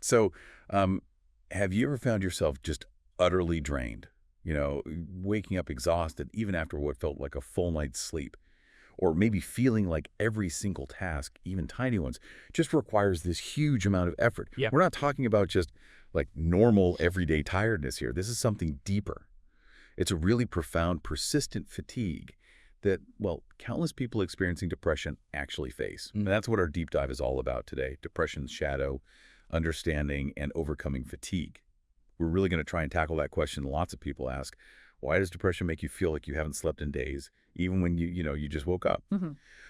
So, have you ever found yourself just utterly drained? Waking up exhausted even after what felt like a full night's sleep? Or maybe feeling like every single task, even tiny ones, just requires this huge amount of effort. Yeah. We're not talking about just like normal everyday tiredness here. This is something deeper. It's a really profound, persistent fatigue that, well, countless people experiencing depression actually face. And that's what our deep dive is all about today: depression's shadow, understanding, and overcoming fatigue. We're really going to try and tackle that question lots of people ask. Why does depression make you feel like you haven't slept in days, even when you just woke up?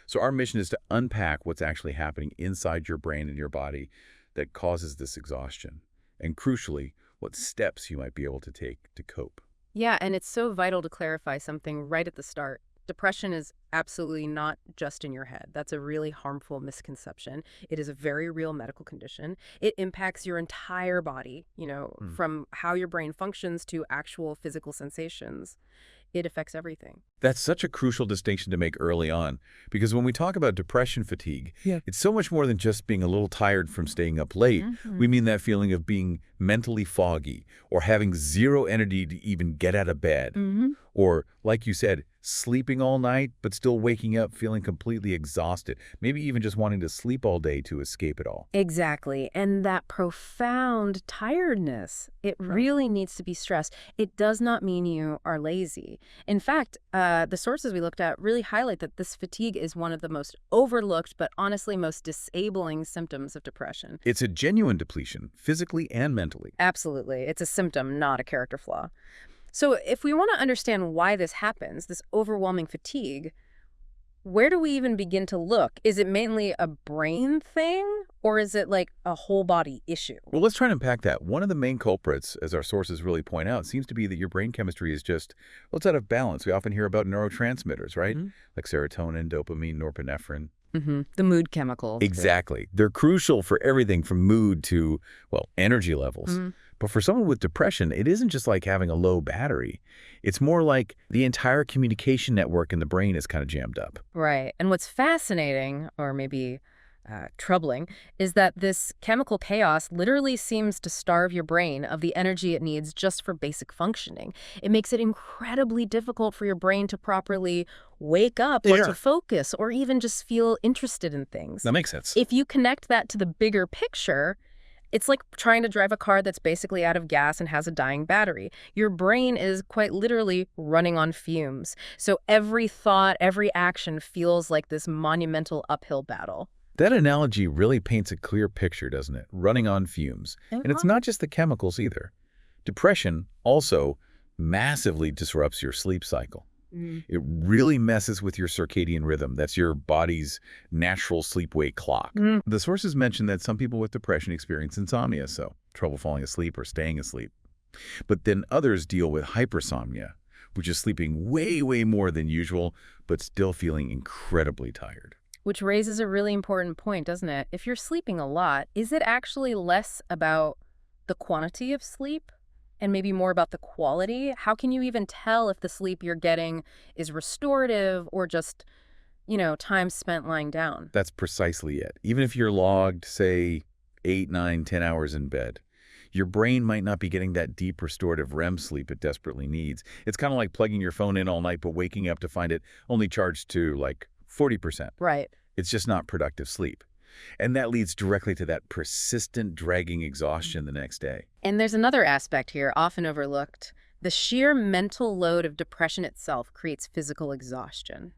So our mission is to unpack what's actually happening inside your brain and your body that causes this exhaustion, and crucially, what steps you might be able to take to cope. Yeah, and it's so vital to clarify something right at the start. Depression is absolutely not just in your head. That's a really harmful misconception. It is a very real medical condition. It impacts your entire body, from how your brain functions to actual physical sensations. It affects everything. That's such a crucial distinction to make early on, because when we talk about depression fatigue, it's so much more than just being a little tired from staying up late. We mean that feeling of being mentally foggy or having zero energy to even get out of bed. Or, like you said, sleeping all night but still waking up feeling completely exhausted, maybe even just wanting to sleep all day to escape it all. Exactly. And that profound tiredness, it really needs to be stressed. It does not mean you are lazy. In fact, the sources we looked at really highlight that this fatigue is one of the most overlooked but honestly most disabling symptoms of depression. It's a genuine depletion, physically and mentally. Absolutely. It's a symptom, not a character flaw. So if we want to understand why this happens, this overwhelming fatigue, where do we even begin to look? Is it mainly a brain thing, or is it like a whole body issue? Well, let's try and unpack that. One of the main culprits, as our sources really point out, seems to be that your brain chemistry is just, well, it's out of balance. We often hear about neurotransmitters, right? Like serotonin, dopamine, norepinephrine. The mood chemicals. Exactly. They're crucial for everything from mood to, well, energy levels. But for someone with depression, it isn't just like having a low battery. It's more like the entire communication network in the brain is kind of jammed up. Right. And what's fascinating, or maybe troubling, is that this chemical chaos literally seems to starve your brain of the energy it needs just for basic functioning. It makes it incredibly difficult for your brain to properly wake up or to focus or even just feel interested in things. That makes sense. If you connect that to the bigger picture, it's like trying to drive a car that's basically out of gas and has a dying battery. Your brain is quite literally running on fumes. So every thought, every action feels like this monumental uphill battle. That analogy really paints a clear picture, doesn't it? Running on fumes. And it's not just the chemicals either. Depression also massively disrupts your sleep cycle. It really messes with your circadian rhythm. That's your body's natural sleep-wake clock. The sources mention that some people with depression experience insomnia, so trouble falling asleep or staying asleep. But then others deal with hypersomnia, which is sleeping way, way more than usual, but still feeling incredibly tired. Which raises a really important point, doesn't it? If you're sleeping a lot, is it actually less about the quantity of sleep and maybe more about the quality? How can you even tell if the sleep you're getting is restorative or just, time spent lying down? That's precisely it. Even if you're logged, say, 8, 9, 10 hours in bed, your brain might not be getting that deep restorative REM sleep it desperately needs. It's kind of like plugging your phone in all night but waking up to find it only charged to like 40%. Right. It's just not productive sleep. And that leads directly to that persistent, dragging exhaustion the next day. And there's another aspect here, often overlooked. The sheer mental load of depression itself creates physical exhaustion.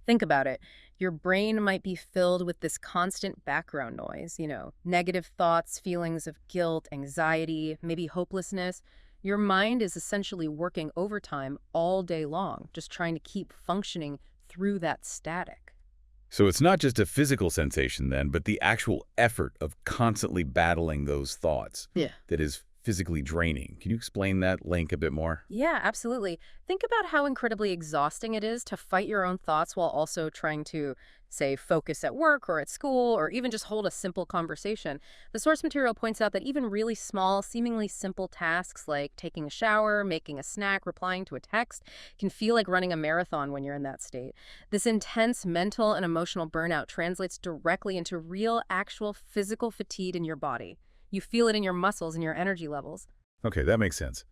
Think about it. Your brain might be filled with this constant background noise, negative thoughts, feelings of guilt, anxiety, maybe hopelessness. Your mind is essentially working overtime all day long, just trying to keep functioning through that static. So it's not just a physical sensation then, but the actual effort of constantly battling those thoughts that is physically draining. Can you explain that link a bit more? Yeah, absolutely. Think about how incredibly exhausting it is to fight your own thoughts while also trying to, say, focus at work or at school or even just hold a simple conversation. The source material points out that even really small, seemingly simple tasks like taking a shower, making a snack, replying to a text can feel like running a marathon when you're in that state. This intense mental and emotional burnout translates directly into real, actual physical fatigue in your body. You feel it in your muscles and your energy levels. Okay, that makes sense.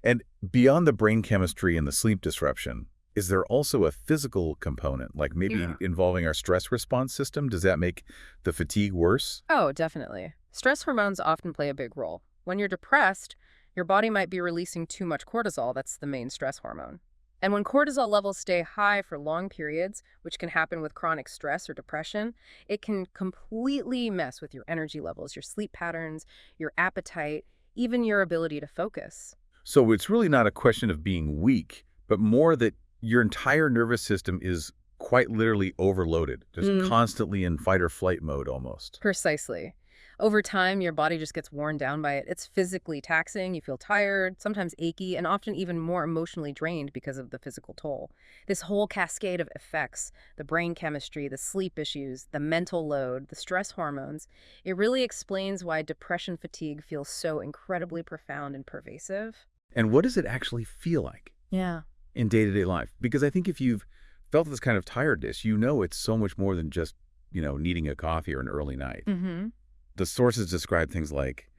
And beyond the brain chemistry and the sleep disruption, is there also a physical component, like maybe involving our stress response system? Does that make the fatigue worse? Oh, definitely. Stress hormones often play a big role. When you're depressed, your body might be releasing too much cortisol, that's the main stress hormone. And when cortisol levels stay high for long periods, which can happen with chronic stress or depression, it can completely mess with your energy levels, your sleep patterns, your appetite, even your ability to focus. So it's really not a question of being weak, but more that your entire nervous system is quite literally overloaded, just constantly in fight or flight mode almost. Precisely. Over time, your body just gets worn down by it. It's physically taxing, you feel tired, sometimes achy, and often even more emotionally drained because of the physical toll. This whole cascade of effects, the brain chemistry, the sleep issues, the mental load, the stress hormones, it really explains why depression fatigue feels so incredibly profound and pervasive. And what does it actually feel like Yeah. in day-to-day life? Because I think if you've felt this kind of tiredness, you know it's so much more than just, needing a coffee or an early night. Mm-hmm. The sources describe things like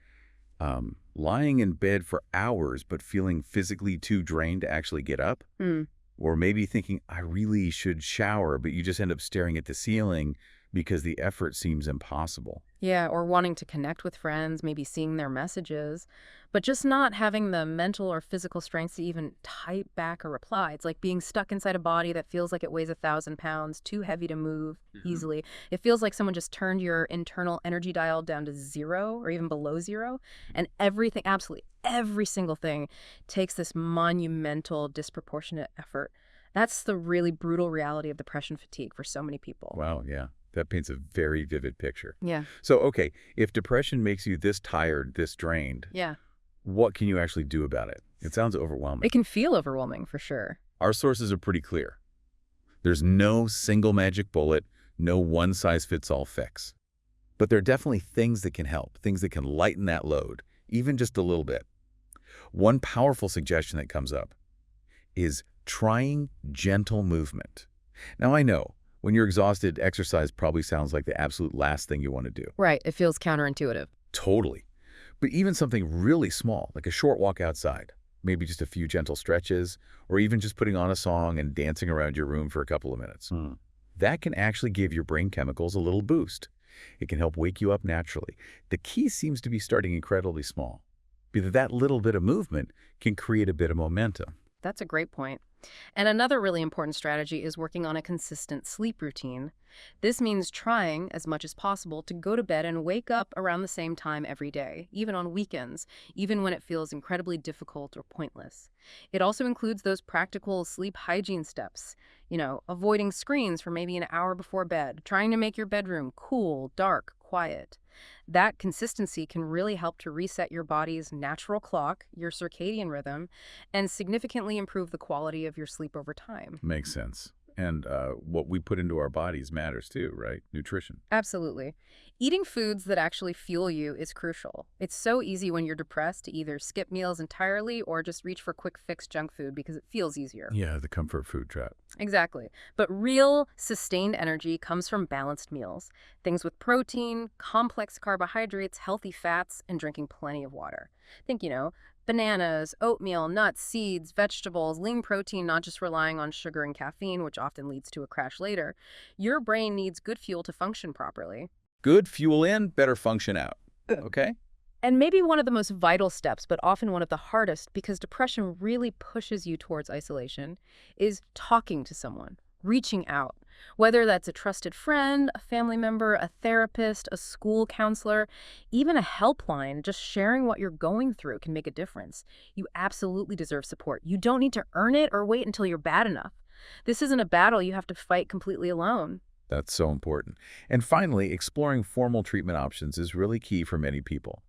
lying in bed for hours but feeling physically too drained to actually get up, or maybe thinking, I really should shower, but you just end up staring at the ceiling because the effort seems impossible. Yeah, or wanting to connect with friends, maybe seeing their messages, but just not having the mental or physical strength to even type back a reply. It's like being stuck inside a body that feels like it weighs 1,000 pounds, too heavy to move easily. It feels like someone just turned your internal energy dial down to zero or even below zero, and everything, absolutely every single thing, takes this monumental, disproportionate effort. That's the really brutal reality of depression fatigue for so many people. Wow, yeah. That paints a very vivid picture. Yeah. So, okay, if depression makes you this tired, this drained, Yeah. what can you actually do about it? It sounds overwhelming. It can feel overwhelming for sure. Our sources are pretty clear. There's no single magic bullet, no one-size-fits-all fix. But there are definitely things that can help, things that can lighten that load, even just a little bit. One powerful suggestion that comes up is trying gentle movement. Now, I know, when you're exhausted, exercise probably sounds like the absolute last thing you want to do. Right. It feels counterintuitive. Totally. But even something really small, like a short walk outside, maybe just a few gentle stretches, or even just putting on a song and dancing around your room for a couple of minutes, that can actually give your brain chemicals a little boost. It can help wake you up naturally. The key seems to be starting incredibly small, because that little bit of movement can create a bit of momentum. That's a great point. And another really important strategy is working on a consistent sleep routine. This means trying, as much as possible, to go to bed and wake up around the same time every day, even on weekends, even when it feels incredibly difficult or pointless. It also includes those practical sleep hygiene steps, avoiding screens for maybe an hour before bed, trying to make your bedroom cool, dark, quiet. That consistency can really help to reset your body's natural clock, your circadian rhythm, and significantly improve the quality of your sleep over time. Makes sense. And what we put into our bodies matters too, right? Nutrition. Absolutely. Eating foods that actually fuel you is crucial. It's so easy when you're depressed to either skip meals entirely or just reach for quick fix junk food because it feels easier. Yeah, the comfort food trap. Exactly. But real, sustained energy comes from balanced meals. Things with protein, complex carbohydrates, healthy fats, and drinking plenty of water. Think, bananas, oatmeal, nuts, seeds, vegetables, lean protein, not just relying on sugar and caffeine, which often leads to a crash later. Your brain needs good fuel to function properly. Good fuel in, better function out. Okay? And maybe one of the most vital steps, but often one of the hardest, because depression really pushes you towards isolation, is talking to someone, reaching out. Whether that's a trusted friend, a family member, a therapist, a school counselor, even a helpline, just sharing what you're going through can make a difference. You absolutely deserve support. You don't need to earn it or wait until you're bad enough. This isn't a battle you have to fight completely alone. That's so important. And finally, exploring formal treatment options is really key for many people.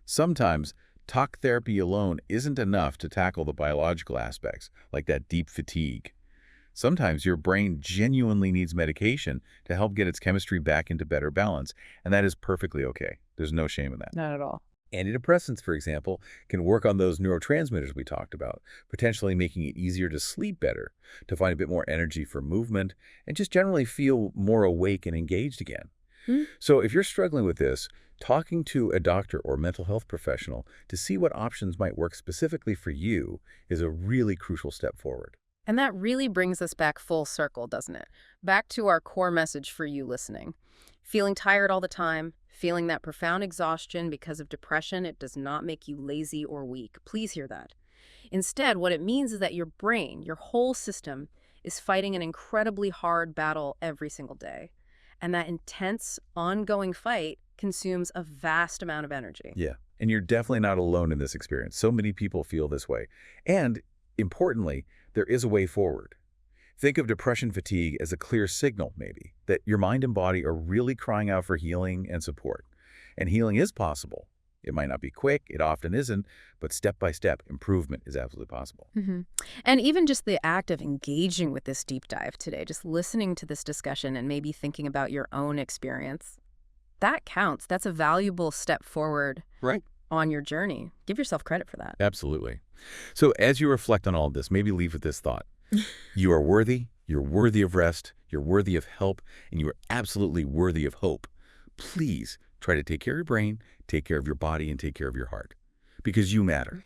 Sometimes, talk therapy alone isn't enough to tackle the biological aspects, like that deep fatigue. Sometimes your brain genuinely needs medication to help get its chemistry back into better balance, and that is perfectly okay. There's no shame in that. Not at all. Antidepressants, for example, can work on those neurotransmitters we talked about, potentially making it easier to sleep better, to find a bit more energy for movement, and just generally feel more awake and engaged again. So if you're struggling with this, Talking to a doctor or mental health professional to see what options might work specifically for you is a really crucial step forward. And that really brings us back full circle, doesn't it? Back to our core message for you listening. Feeling tired all the time, feeling that profound exhaustion because of depression, it does not make you lazy or weak. Please hear that. Instead, what it means is that your brain, your whole system, is fighting an incredibly hard battle every single day. And that intense, ongoing fight consumes a vast amount of energy. Yeah, and you're definitely not alone in this experience. So many people feel this way. And importantly, there is a way forward. Think of depression fatigue as a clear signal, maybe, that your mind and body are really crying out for healing and support. And healing is possible. It might not be quick, it often isn't, but step by step, improvement is absolutely possible. And even just the act of engaging with this deep dive today, just listening to this discussion and maybe thinking about your own experience, that counts. That's a valuable step forward Right. on your journey. Give yourself credit for that. Absolutely. So as you reflect on all of this, maybe leave with this thought. You are worthy, you're worthy of rest, you're worthy of help, and you are absolutely worthy of hope. Please try to take care of your brain, take care of your body, and take care of your heart. Because you matter.